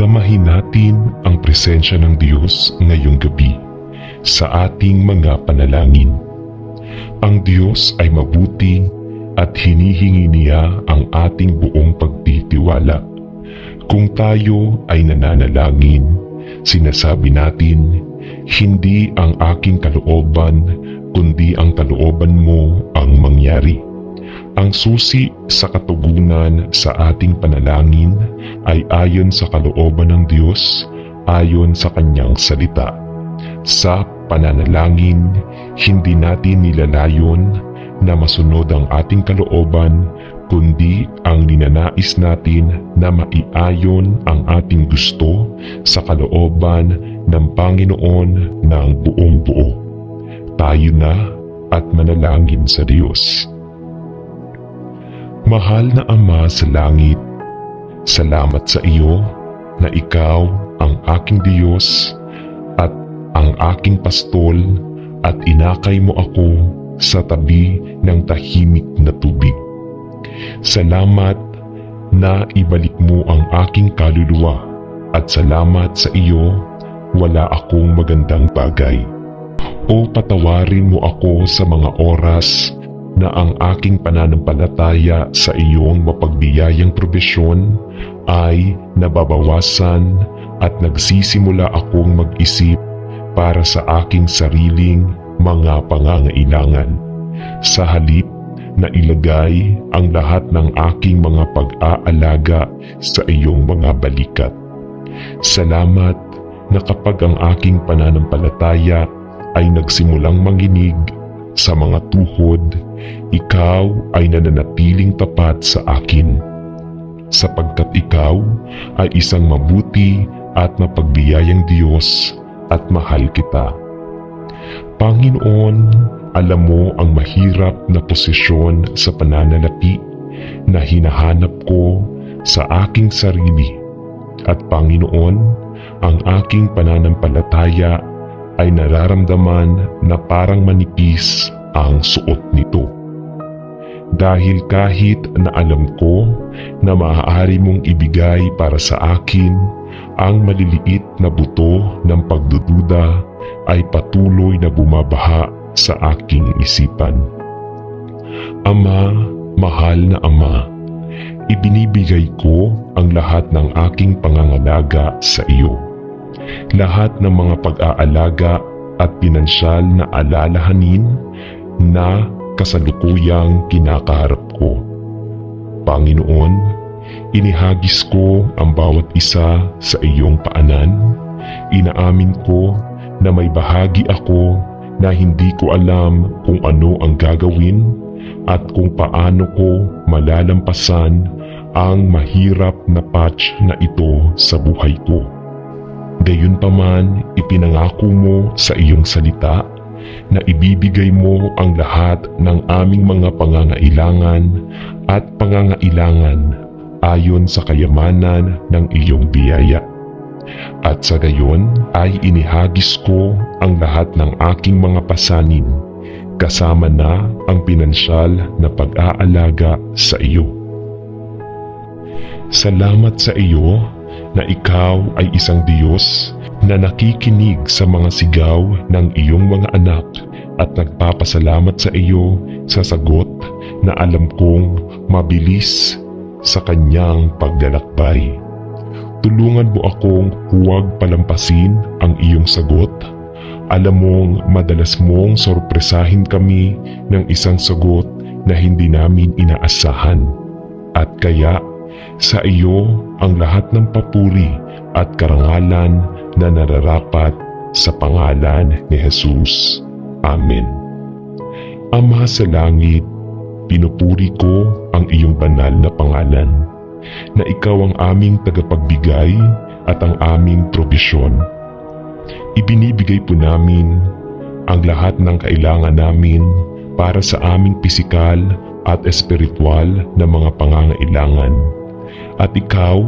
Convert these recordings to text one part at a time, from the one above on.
Damahin natin ang presensya ng Diyos ngayong gabi sa ating mga panalangin. Ang Diyos ay mabuti at hinihingi niya ang ating buong pagtitiwala. Kung tayo ay nananalangin, sinasabi natin, hindi ang aking kalooban, kundi ang kalooban mo ang mangyari. Ang susi sa katugunan sa ating panalangin ay ayon sa kalooban ng Diyos, ayon sa Kanyang salita. Sa pananalangin, hindi natin nilalayon na masunod ang ating kalooban, kundi ang ninanais natin na maiayon ang ating gusto sa kalooban ng Panginoon ng buong buo. Tayo na at manalangin sa Diyos. Mahal na Ama sa langit, salamat sa iyo na ikaw ang aking Diyos at ang aking pastol at inakay mo ako sa tabi ng tahimik na tubig. Salamat na ibalik mo ang aking kaluluwa at salamat sa iyo wala akong magandang bagay. O patawarin mo ako sa mga oras na ang aking pananampalataya sa iyong mapagbiyayang probisyon ay nababawasan at nagsisimula akong mag-isip para sa aking sariling mga pangangailangan. Sa halip na ilagay ang lahat ng aking mga pag-aalaga sa iyong mga balikat. Salamat na kapag ang aking pananampalataya ay nagsimulang manginig sa mga tuhod, ikaw ay nananatiling tapat sa akin, sapagkat ikaw ay isang mabuti at mapagbiyayang Diyos at mahal kita. Panginoon, alam mo ang mahirap na posisyon sa pananalapi na hinahanap ko sa aking sarili. At Panginoon, ang aking pananampalataya ay nararamdaman na parang manipis ang suot nito. Dahil kahit na alam ko na maaari mong ibigay para sa akin ang maliliit na buto ng pagdududa ay patuloy na bumabaha sa aking isipan. Ama, mahal na Ama, ibinibigay ko ang lahat ng aking pangangalaga sa iyo. Lahat ng mga pag-aalaga at pinansyal na alalahanin na kasalukuyang kinakaharap ko. Panginoon, inihagis ko ang bawat isa sa iyong paanan. Inaamin ko na may bahagi ako na hindi ko alam kung ano ang gagawin at kung paano ko malalampasan ang mahirap na patch na ito sa buhay ko. Gayunpaman, ipinangako mo sa iyong salita na ibibigay mo ang lahat ng aming mga pangangailangan at pangangailangan ayon sa kayamanan ng iyong biyaya. At sa gayon ay inihagis ko ang lahat ng aking mga pasanin, kasama na ang pinansyal na pag-aalaga sa iyo. Salamat sa iyo na ikaw ay isang Diyos na nakikinig sa mga sigaw ng iyong mga anak at nagpapasalamat sa iyo sa sagot na alam kong mabilis sa kanyang paglalakbay. Tulungan mo akong huwag palampasin ang iyong sagot. Alam mong madalas mong sorpresahin kami ng isang sagot na hindi namin inaasahan. At kaya sa iyo ang lahat ng papuri at karangalan na nararapat sa pangalan ni Jesus. Amen. Ama sa langit, pinupuri ko ang iyong banal na pangalan, na ikaw ang aming tagapagbigay at ang aming probisyon. Ibinibigay po namin ang lahat ng kailangan namin para sa aming pisikal at espiritual na mga pangangailangan. At ikaw,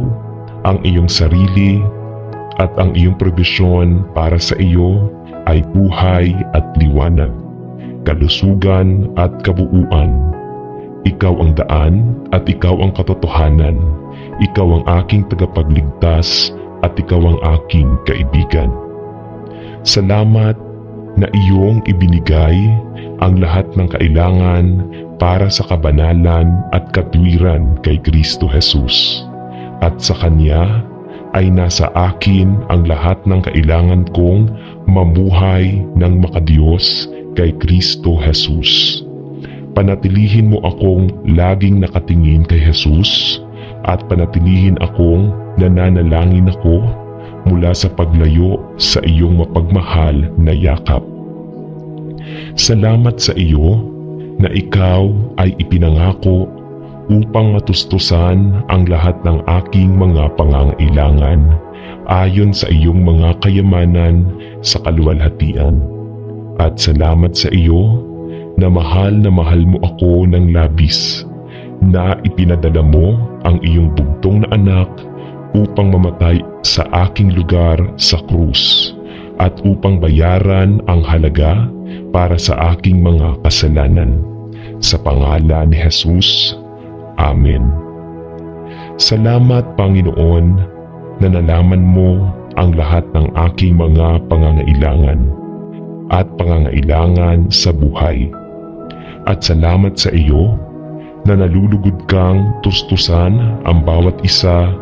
ang iyong sarili at ang iyong probisyon para sa iyo ay buhay at liwanag, kalusugan at kabuuan. Ikaw ang daan at ikaw ang katotohanan. Ikaw ang aking tagapagligtas at ikaw ang aking kaibigan. Salamat na iyong ibinigay ang lahat ng kailangan para sa kabanalan at katwiran kay Kristo Jesus. At sa Kanya ay nasa akin ang lahat ng kailangan kong mamuhay ng makadiyos kay Kristo Jesus. Panatilihin mo akong laging nakatingin kay Jesus at panatilihin akong nananalangin ako mula sa paglayo sa iyong mapagmahal na yakap. Salamat sa iyo na ikaw ay ipinangako upang matustusan ang lahat ng aking mga pangangailangan ayon sa iyong mga kayamanan sa kaluwalhatian. At salamat sa iyo na mahal mo ako ng labis, na ipinadala mo ang iyong bugtong na anak upang mamatay sa aking lugar sa krus at upang bayaran ang halaga para sa aking mga kasalanan. Sa pangalan ni Jesus, Amen. Salamat, Panginoon, na nalaman mo ang lahat ng aking mga pangangailangan at pangangailangan sa buhay. At salamat sa iyo na nalulugod kang tustusan ang bawat isa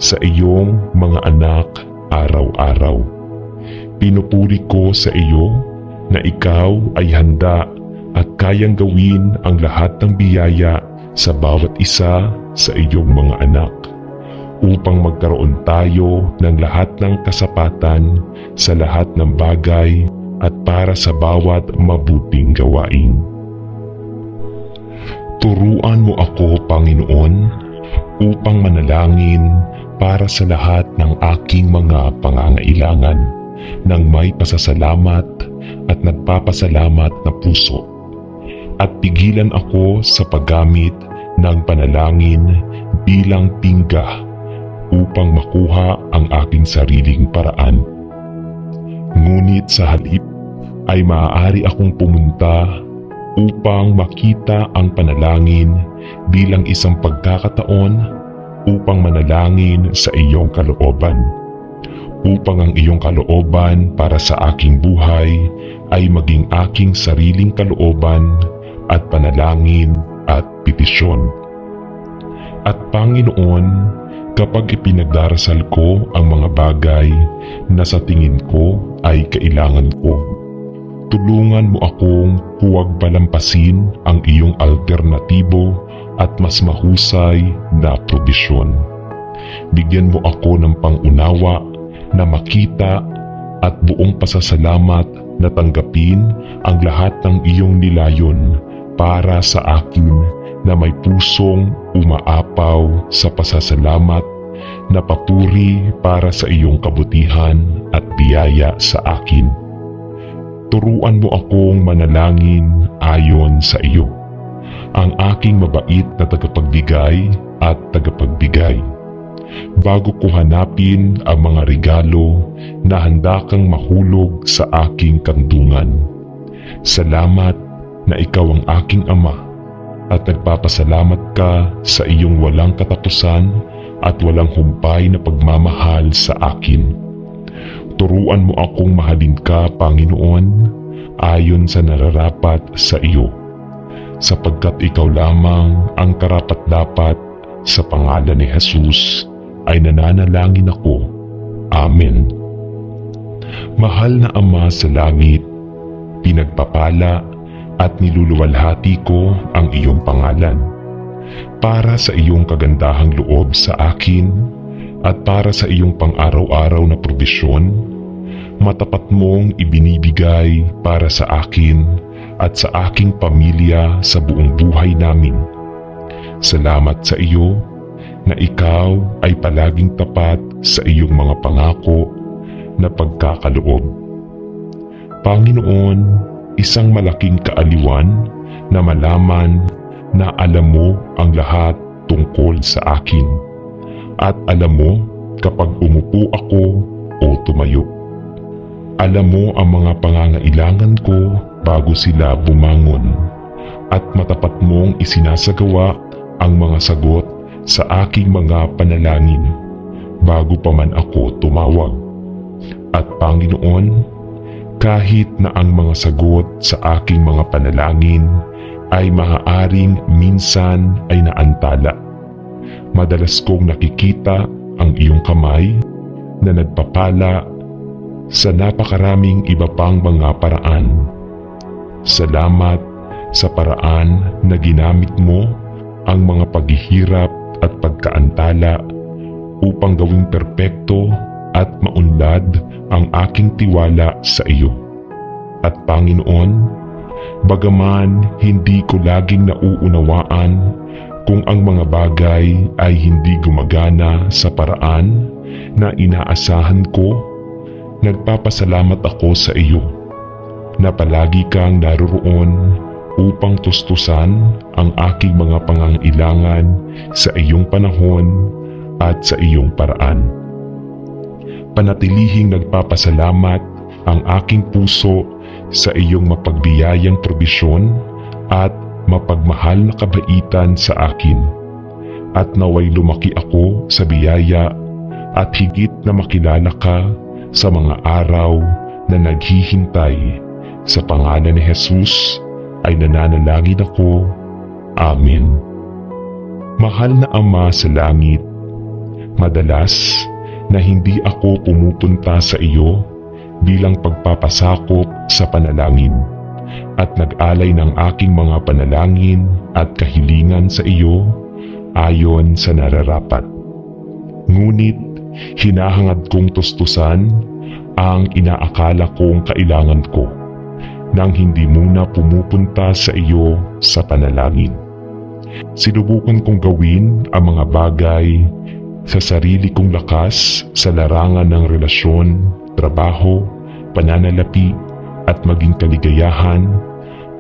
sa iyong mga anak araw-araw. Pinupuri ko sa iyo na ikaw ay handa at kayang gawin ang lahat ng biyaya sa bawat isa sa iyong mga anak upang magkaroon tayo ng lahat ng kasapatan sa lahat ng bagay at para sa bawat mabuting gawain. Turuan mo ako, Panginoon, upang manalangin para sa lahat ng aking mga pangangailangan ng may pasasalamat at nagpapasalamat na puso. At pigilan ako sa paggamit ng panalangin bilang pingga upang makuha ang aking sariling paraan. Ngunit sa halip ay maaari akong pumunta upang makita ang panalangin bilang isang pagkakataon upang manalangin sa iyong kalooban, upang ang iyong kalooban para sa aking buhay ay maging aking sariling kalooban at panalangin at petisyon. At Panginoon, kapag ipinagdarasal ko ang mga bagay na sa tingin ko ay kailangan ko, tulungan mo akong huwag palampasin ang iyong alternatibo at mas mahusay na probisyon. Bigyan mo ako ng pangunawa na makita at buong pasasalamat na tanggapin ang lahat ng iyong nilayon para sa akin na may pusong umaapaw sa pasasalamat na papuri para sa iyong kabutihan at biyaya sa akin. Turuan mo akong manalangin ayon sa iyo, ang aking mabait na tagapagbigay at tagapagbigay, bago ko hanapin ang mga regalo na handa kang mahulog sa aking kandungan. Salamat na ikaw ang aking Ama at nagpapasalamat ka sa iyong walang katapusan at walang humpay na pagmamahal sa akin. Turuan mo akong mahalin ka, Panginoon, ayon sa nararapat sa iyo, sapagkat ikaw lamang ang karapat-dapat. Sa pangalan ni Jesus ay nananalangin ako. Amen. Mahal na Ama sa langit, pinagpapala at niluluwalhati ko ang iyong pangalan para sa iyong kagandahang loob sa akin at para sa iyong pang-araw-araw na probisyon. Matapat mong ibinibigay para sa akin at sa aking pamilya sa buong buhay namin. Salamat sa iyo na ikaw ay palaging tapat sa iyong mga pangako na pagkakaloob. Panginoon, isang malaking kaaliwan na malaman na alam mo ang lahat tungkol sa akin at alam mo kapag umupo ako o tumayo. Alam mo ang mga pangangailangan ko bago sila bumangon at matapat mong isinasagawa ang mga sagot sa aking mga panalangin bago pa man ako tumawag. At Panginoon, kahit na ang mga sagot sa aking mga panalangin ay maaaring minsan ay naantala, madalas kong nakikita ang iyong kamay na nagpapala sa napakaraming iba pang mga paraan. Salamat sa paraan na ginamit mo ang mga paghihirap at pagkaantala upang gawing perpekto at maunlad ang aking tiwala sa iyo. At Panginoon, bagaman hindi ko laging nauunawaan kung ang mga bagay ay hindi gumagana sa paraan na inaasahan ko, nagpapasalamat ako sa iyo na palagi kang naroroon upang tustusan ang aking mga pangangailangan sa iyong panahon at sa iyong paraan. Panatilihing nagpapasalamat ang aking puso sa iyong mapagbiyayang probisyon at mapagmahal na kabaitan sa akin, at naway lumaki ako sa biyaya at higit na makilala ka sa mga araw na naghihintay. Sa pangalan ni Jesus ay nananalangin ako. Amen. Mahal na Ama sa langit, madalas na hindi ako pumupunta sa iyo bilang pagpapasakop sa panalangin at nag-alay ng aking mga panalangin at kahilingan sa iyo ayon sa nararapat. Ngunit hinahangad kong tustusan ang inaakala kong kailangan ko nang hindi muna pumupunta sa iyo sa panalangin. Sinubukan kong gawin ang mga bagay sa sarili kong lakas sa larangan ng relasyon, trabaho, pananalapi at maging kaligayahan,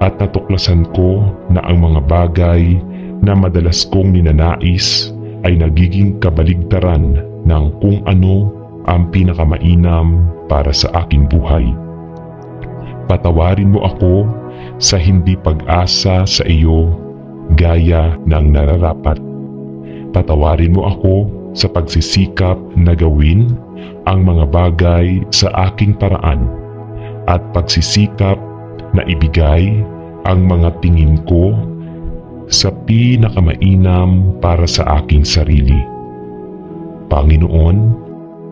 at natuklasan ko na ang mga bagay na madalas kong ninanais ay nagiging kabaligtaran ng kung ano ang pinakamainam para sa aking buhay. Patawarin mo ako sa hindi pag-asa sa iyo gaya ng nararapat. Patawarin mo ako sa pagsisikap na gawin ang mga bagay sa aking paraan at pagsisikap na ibigay ang mga tingin ko sa pinakamainam para sa aking sarili. Panginoon,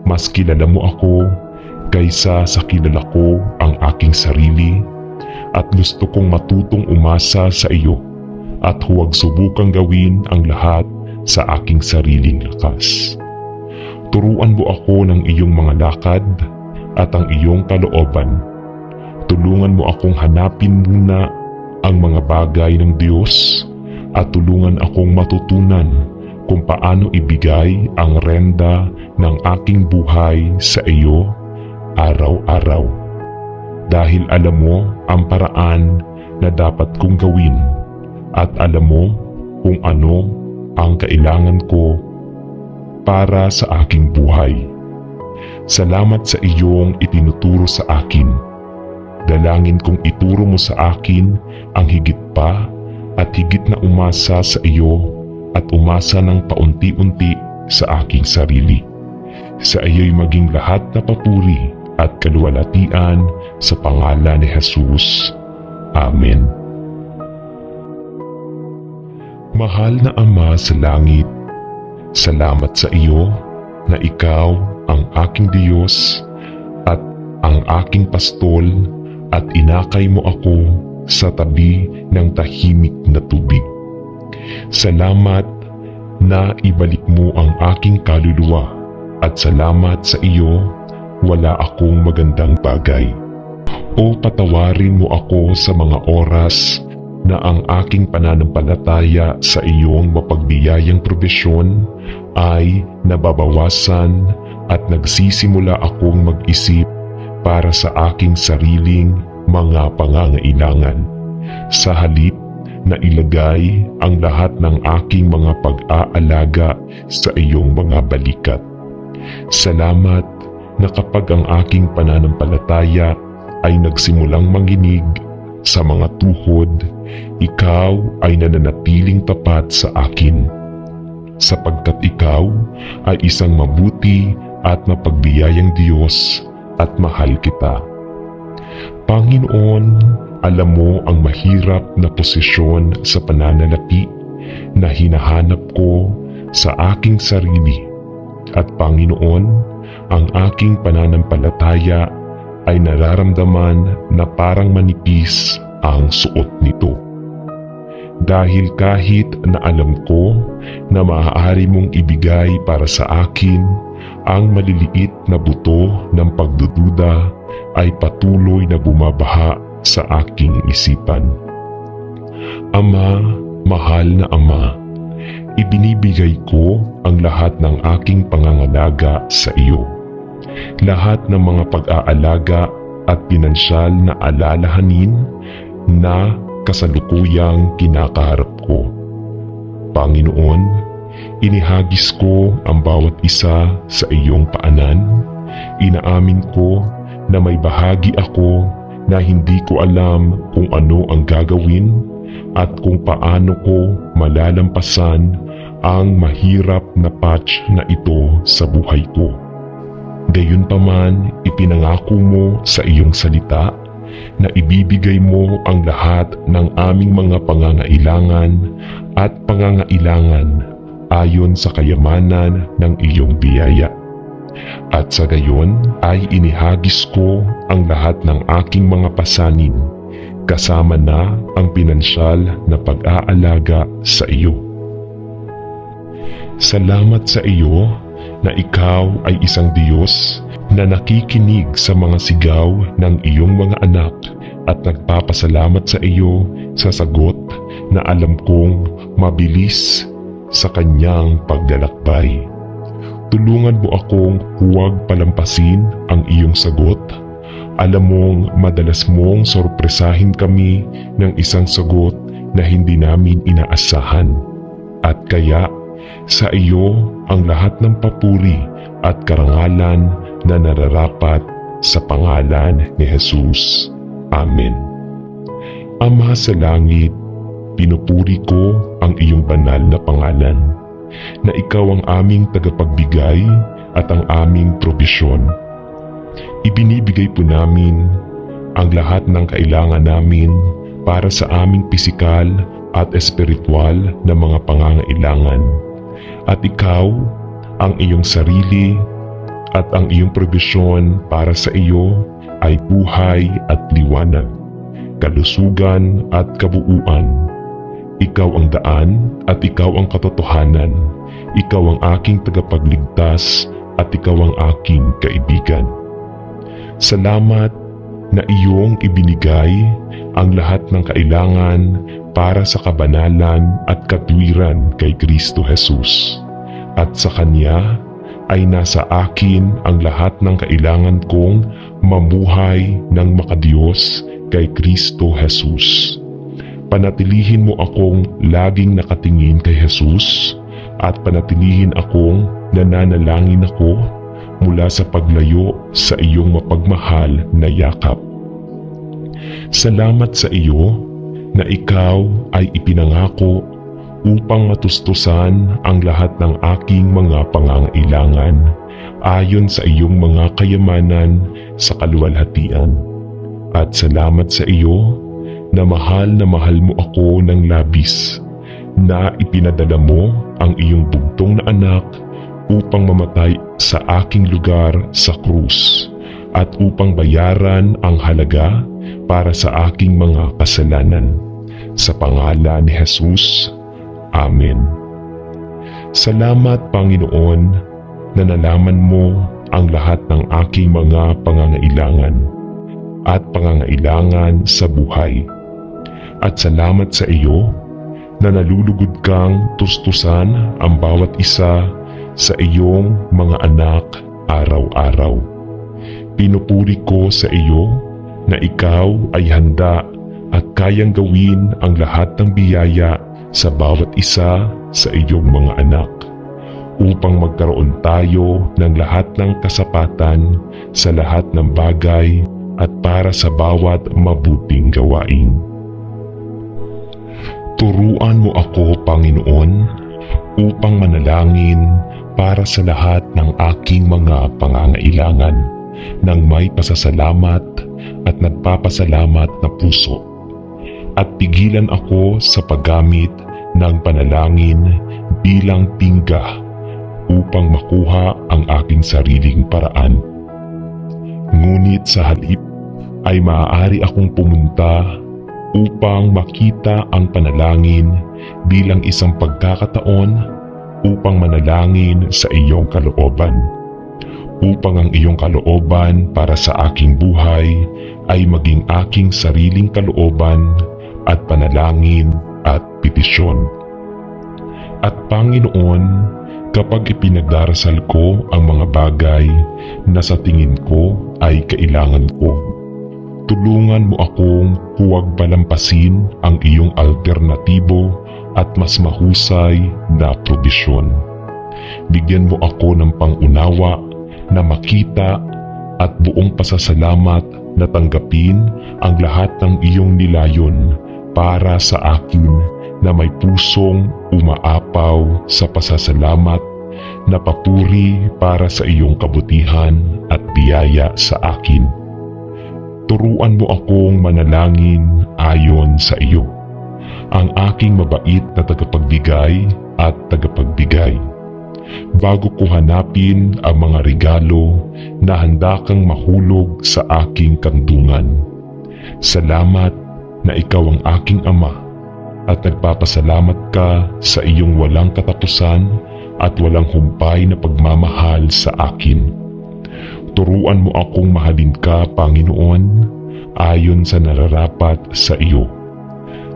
mas kilala mo ako kaysa sa kilala ko ang aking sarili, at gusto kong matutong umasa sa iyo at huwag subukang gawin ang lahat sa aking sariling lakas. Turuan mo ako ng iyong mga lakad at ang iyong kalooban. Tulungan mo akong hanapin muna ang mga bagay ng Diyos at tulungan akong matutunan kung paano ibigay ang renda ng aking buhay sa iyo araw-araw. Dahil alam mo ang paraan na dapat kong gawin at alam mo kung ano ang kailangan ko para sa aking buhay. Salamat sa iyong itinuturo sa akin. Dalangin kong ituro mo sa akin ang higit pa at higit na umasa sa iyo at umasa ng paunti-unti sa aking sarili. Sa iyo'y maging lahat na papuri at kaluwalhatian sa pangalan ni Jesus. Amen. Mahal na Ama sa langit, salamat sa iyo na ikaw ang aking Diyos at ang aking pastol, at inakay mo ako sa tabi ng tahimik na tubig. Salamat na ibalik mo ang aking kaluluwa, at salamat sa iyo wala akong magandang bagay. O patawarin mo ako sa mga oras na ang aking pananampalataya sa iyong mapagbiyayang probisyon ay nababawasan at nagsisimula akong mag-isip para sa aking sariling mga pangangailangan, sa halip na ilagay ang lahat ng aking mga pag-aalaga sa iyong mga balikat. Salamat na kapag ang aking pananampalataya ay nagsimulang manginig sa mga tuhod, ikaw ay nananatiling tapat sa akin. sapagkat ikaw ay isang mabuti at mapagbiyayang Diyos at mahal kita. Panginoon, alam mo ang mahirap na posisyon sa pananalapi na hinahanap ko sa aking sarili. At Panginoon, ang aking pananampalataya ay nararamdaman na parang manipis ang suot nito. Dahil kahit na alam ko na maaari mong ibigay para sa akin ang maliliit na buto ng pagdududa, ay patuloy na bumabaha sa aking isipan. Ama, mahal na Ama, ibinibigay ko ang lahat ng aking pangangalaga sa iyo. Lahat ng mga pag-aalaga at pinansyal na alalahanin na kasalukuyang kinakaharap ko. Panginoon, inihagis ko ang bawat isa sa iyong paanan. Inaamin ko na may bahagi ako na hindi ko alam kung ano ang gagawin at kung paano ko malalampasan ang mahirap na patch na ito sa buhay ko. Gayunpaman, ipinangako mo sa iyong salita na ibibigay mo ang lahat ng aming mga pangangailangan at pangangailangan ayon sa kayamanan ng iyong biyaya. At sa gayon ay inihagis ko ang lahat ng aking mga pasanin, kasama na ang pinansyal na pag-aalaga sa iyo. Salamat sa iyo na ikaw ay isang Diyos na nakikinig sa mga sigaw ng iyong mga anak at nagpapasalamat sa iyo sa sagot na alam kong mabilis sa kanyang paglalakbay. Tulungan mo akong huwag palampasin ang iyong sagot. Alam mong madalas mong sorpresahin kami ng isang sagot na hindi namin inaasahan. At kaya sa iyo ang lahat ng papuri at karangalan na nararapat sa pangalan ni Jesus. Amen. Ama sa langit, pinupuri ko ang iyong banal na pangalan, na ikaw ang aming tagapagbigay at ang aming probisyon. Ibinibigay po namin ang lahat ng kailangan namin para sa aming pisikal at espiritual na mga pangangailangan. At ikaw, ang iyong sarili at ang iyong probisyon para sa iyo ay buhay at liwanag, kalusugan at kabuuan. Ikaw ang daan at ikaw ang katotohanan. Ikaw ang aking tagapagligtas at ikaw ang aking kaibigan. Salamat na iyong ibinigay ang lahat ng kailangan para sa kabanalan at katwiran kay Kristo Jesus. At sa Kanya ay nasa akin ang lahat ng kailangan kong mamuhay ng makadiyos kay Kristo Jesus. Panatilihin mo akong laging nakatingin kay Jesus at panatilihin akong nananalangin ako mula sa paglayo sa iyong mapagmahal na yakap. Salamat sa iyo na ikaw ay ipinangako upang matustusan ang lahat ng aking mga pangangailangan ayon sa iyong mga kayamanan sa kaluwalhatian. At salamat sa iyo na mahal mo ako ng labis, na ipinadala mo ang iyong bugtong na anak upang mamatay sa aking lugar sa krus at upang bayaran ang halaga para sa aking mga kasalanan. Sa pangalan ni Jesus, Amen. Salamat Panginoon na nalaman mo ang lahat ng aking mga pangangailangan at pangangailangan sa buhay. At salamat sa iyo na nalulugod kang tustusan ang bawat isa sa iyong mga anak araw-araw. Pinupuri ko sa iyo na ikaw ay handa at kayang gawin ang lahat ng biyaya sa bawat isa sa iyong mga anak upang magkaroon tayo ng lahat ng kasapatan sa lahat ng bagay at para sa bawat mabuting gawain. Turuan mo ako, Panginoon, upang manalangin para sa lahat ng aking mga pangangailangan ng may pasasalamat at nagpapasalamat na puso. At pigilan ako sa paggamit ng panalangin bilang tingga upang makuha ang aking sariling paraan. Ngunit sa halip ay maaari akong pumunta upang makita ang panalangin bilang isang pagkakataon upang manalangin sa iyong kalooban, upang ang iyong kalooban para sa aking buhay ay maging aking sariling kalooban at panalangin at petisyon. At Panginoon, kapag ipinagdarasal ko ang mga bagay na sa tingin ko ay kailangan ko, tulungan mo akong huwag palampasin ang iyong alternatibo at mas mahusay na probisyon. Bigyan mo ako ng pangunawa na makita at buong pasasalamat na tanggapin ang lahat ng iyong nilayon para sa akin na may pusong umaapaw sa pasasalamat na papuri para sa iyong kabutihan at biyaya sa akin. Turuan mo akong manalangin ayon sa iyo, ang aking mabait na tagapagbigay at tagapagbigay, bago ko hanapin ang mga regalo na handa kang mahulog sa aking kandungan. Salamat na ikaw ang aking Ama, at nagpapasalamat ka sa iyong walang katapusan at walang humpay na pagmamahal sa akin. Turuan mo akong mahalin ka, Panginoon, ayon sa nararapat sa iyo,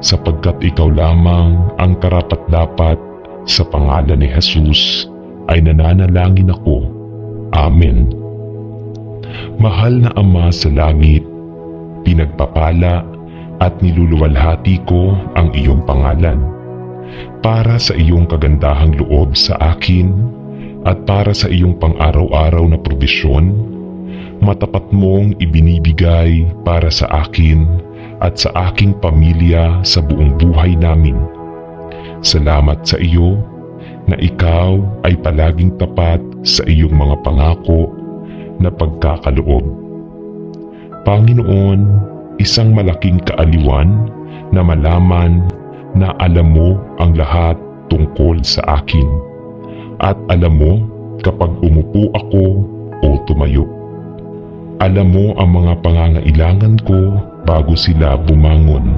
sapagkat ikaw lamang ang karapat-dapat. Sa pangalan ni Jesus ay nananalangin ako. Amen. Mahal na Ama sa langit, pinagpapala at niluluwalhati ko ang iyong pangalan para sa iyong kagandahang loob sa akin at para sa iyong pang-araw-araw na probisyon. Matapat mong ibinibigay para sa akin at sa aking pamilya sa buong buhay namin. Salamat sa iyo na ikaw ay palaging tapat sa iyong mga pangako na pagkakaloob. Panginoon, isang malaking kaaliwan na malaman na alam mo ang lahat tungkol sa akin at alam mo kapag umupo ako o tumayo. Alam mo ang mga pangangailangan ko bago sila bumangon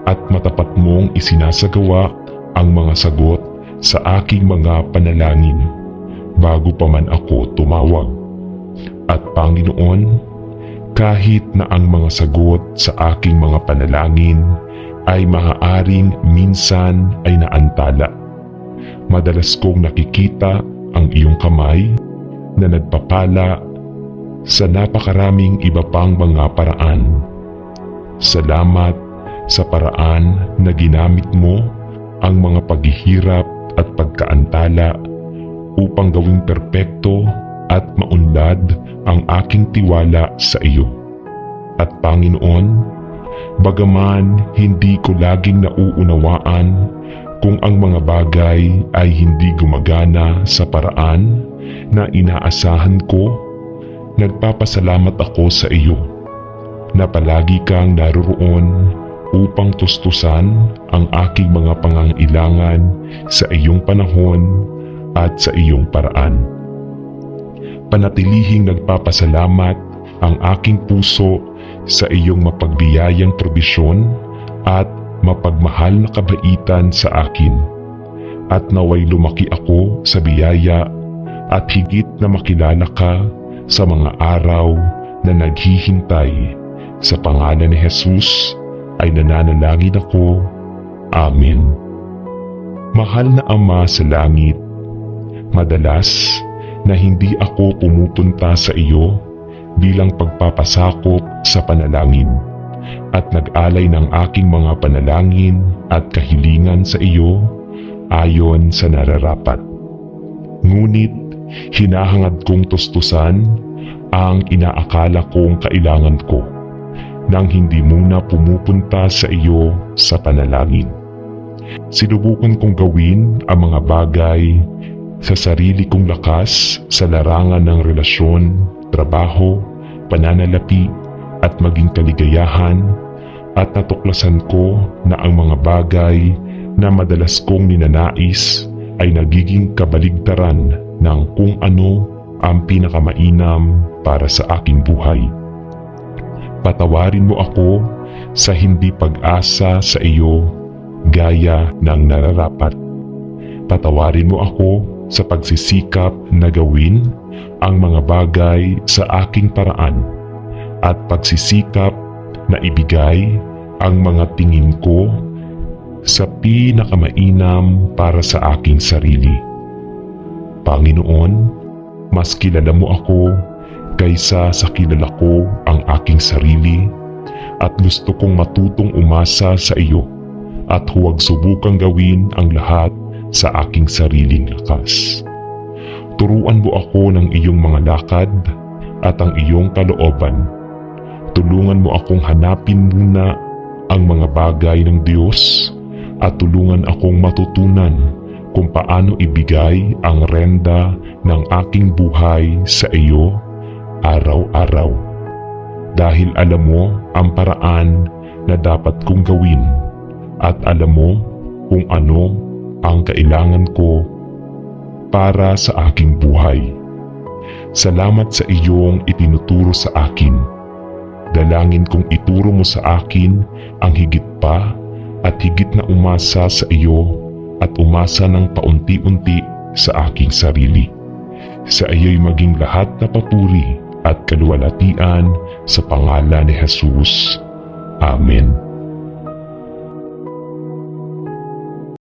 at matapat mong isinasagawa ang mga sagot sa aking mga panalangin bago pa man ako tumawag. At Panginoon, kahit na ang mga sagot sa aking mga panalangin ay maaaring minsan ay naantala, madalas kong nakikita ang iyong kamay na nagpapala sa napakaraming iba pang mga paraan. Salamat sa paraan na ginamit mo ang mga paghihirap at pagkaantala upang gawing perpekto at maunlad ang aking tiwala sa iyo. At Panginoon, bagaman hindi ko laging nauunawaan kung ang mga bagay ay hindi gumagana sa paraan na inaasahan ko, nagpapasalamat ako sa iyo na palagi kang naroroon upang tustusan ang aking mga pangangailangan sa iyong panahon at sa iyong paraan. Panatilihing nagpapasalamat ang aking puso sa iyong mapagbiyayang probisyon at mapagmahal na kabaitan sa akin, at naway lumaki ako sa biyaya at higit na makilala ka sa mga araw na naghihintay. Sa pangalan ni Jesus ay nananalangin ako. Amen. Mahal na Ama sa langit, madalas na hindi ako pumupunta sa iyo bilang pagpapasakop sa panalangin at nag-alay ng aking mga panalangin at kahilingan sa iyo ayon sa nararapat. Ngunit hinahangad kong tustusan ang inaakala kong kailangan ko nang hindi muna pumupunta sa iyo sa panalangin. Sinubukan kong gawin ang mga bagay sa sarili kong lakas sa larangan ng relasyon, trabaho, pananalapi at maging kaligayahan, at natuklasan ko na ang mga bagay na madalas kong ninanais ay nagiging kabaligtaran ng kung ano ang pinakamainam para sa aking buhay. Patawarin mo ako sa hindi pag-asa sa iyo gaya ng nararapat. Patawarin mo ako sa pagsisikap na gawin ang mga bagay sa aking paraan at pagsisikap na ibigay ang mga tingin ko sa pinakamainam para sa aking sarili. Panginoon, mas kilala mo ako kaysa sa kilala ko ang aking sarili, at gusto kong matutong umasa sa iyo at huwag subukang gawin ang lahat sa aking sariling lakas. Turuan mo ako ng iyong mga lakad at ang iyong kalooban. Tulungan mo akong hanapin muna ang mga bagay ng Diyos at tulungan akong matutunan kung paano ibigay ang renda ng aking buhay sa iyo araw-araw. Dahil alam mo ang paraan na dapat kong gawin at alam mo kung ano ang kailangan ko para sa aking buhay. Salamat sa iyong itinuturo sa akin. Dalangin kong ituro mo sa akin ang higit pa at higit na umasa sa iyo at umasa ng paunti-unti sa aking sarili. Sa iyo'y maging lahat na papuri at kaluwalhatian sa pangalan ni Jesus. Amen.